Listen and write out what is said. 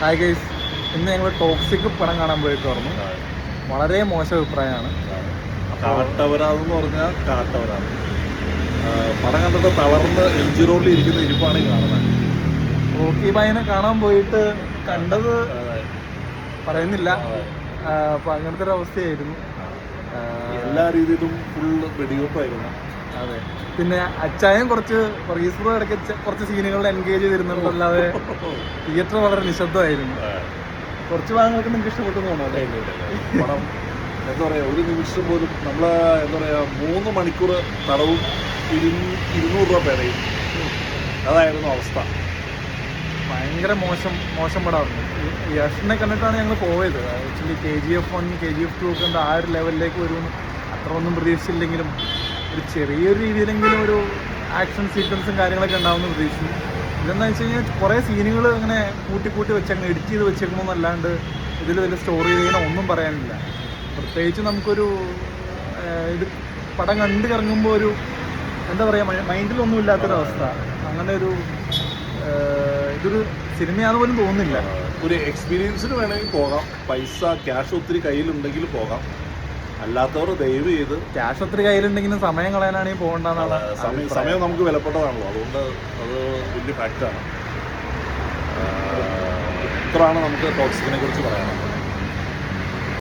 Hi guys, ഇന്ന് ഞങ്ങൾ toxic പടം കാണാൻ പോയിട്ട് പറഞ്ഞു. വളരെ മോശം അഭിപ്രായമാണ്. കാട്ടവരാതെന്ന് പറഞ്ഞാൽ കാട്ടവരാണ്. പടം കണ്ടിട്ട് തളർന്ന് എംജി റോഡിൽ ഇരിക്കുന്ന ഇരിപ്പാണ് ഈ കാണുന്നത്. റോക്കി ബായിനെ കാണാൻ പോയിട്ട് കണ്ടത് പറയുന്നില്ല. അപ്പം അങ്ങനത്തെ ഒരു അവസ്ഥയായിരുന്നു. എല്ലാ രീതിയിലും ഫുള്ള് വെടിവെപ്പായിരുന്നു. അതെ, പിന്നെ അച്ചായൻ കുറച്ച് റീസറോ ഇടയ്ക്ക് കുറച്ച് സീനുകളിൽ എൻഗേജ് ചെയ്തിരുന്നുണ്ടല്ലാതെ തിയേറ്റർ വളരെ നിശബ്ദമായിരുന്നു. കുറച്ച് ഭാഗങ്ങൾക്ക് നിങ്ങൾക്ക് ഇഷ്ടപ്പെട്ടു തോന്നുന്നു. പടം എന്താ പറയുക, ഒരു നിമിഷം പോലും നമ്മൾ എന്താ പറയുക 3 മണിക്കൂർ തടവും 200 രൂപ പേരയും അതായിരുന്നു അവസ്ഥ. ഭയങ്കര മോശം പടമായിരുന്നു. യഷിനെ കണ്ടിട്ടാണ് ഞങ്ങൾ പോയത്. ആക്ച്വലി KGF 1 KGF 2 ഒക്കെ എന്താ ആ ഒരു ലെവലിലേക്ക് വരുമെന്ന് അത്ര ഒന്നും പ്രതീക്ഷിച്ചില്ലെങ്കിലും ഒരു ചെറിയൊരു രീതിയിലെങ്കിലും ഒരു ആക്ഷൻ സീക്വൻസും കാര്യങ്ങളൊക്കെ ഉണ്ടാവുമെന്ന് പ്രതീക്ഷിച്ചു. ഇതെന്താ വെച്ച് കഴിഞ്ഞാൽ കുറേ സീനുകൾ അങ്ങനെ കൂട്ടി വെച്ചങ്ങ് എഡിറ്റ് ചെയ്ത് വെച്ചേക്കണമെന്നല്ലാണ്ട് ഇതിൽ വലിയ സ്റ്റോറി ചെയ്യണോ ഒന്നും പറയാനില്ല. പ്രത്യേകിച്ച് നമുക്കൊരു ഇത് പടം കണ്ട് ഇറങ്ങുമ്പോൾ ഒരു എന്താ പറയുക, മൈൻഡിലൊന്നും ഇല്ലാത്തൊരവസ്ഥ. അങ്ങനെ ഒരു ഇതൊരു സിനിമയാണെന്ന് പോലും തോന്നുന്നില്ല. ഒരു എക്സ്പീരിയൻസിന് വേണമെങ്കിൽ പോകാം, പൈസ ക്യാഷ് ഒത്തിരി കയ്യിലുണ്ടെങ്കിൽ പോകാം. അല്ലാത്തവർ ദയവ് ചെയ്ത് ക്യാഷ് ഒത്തിരി കയ്യിലുണ്ടെങ്കിലും സമയം കളയാനാണെങ്കിൽ പോകണ്ടെന്നാണ്. സമയം നമുക്ക് വിലപ്പെട്ടതാണല്ലോ, അതുകൊണ്ട് അത് വലിയ ഫാക്റ്റാണ്. ഇത്രയാണ് നമുക്ക് ടോക്സിക്കിനെ കുറിച്ച് പറയാനുള്ളത്.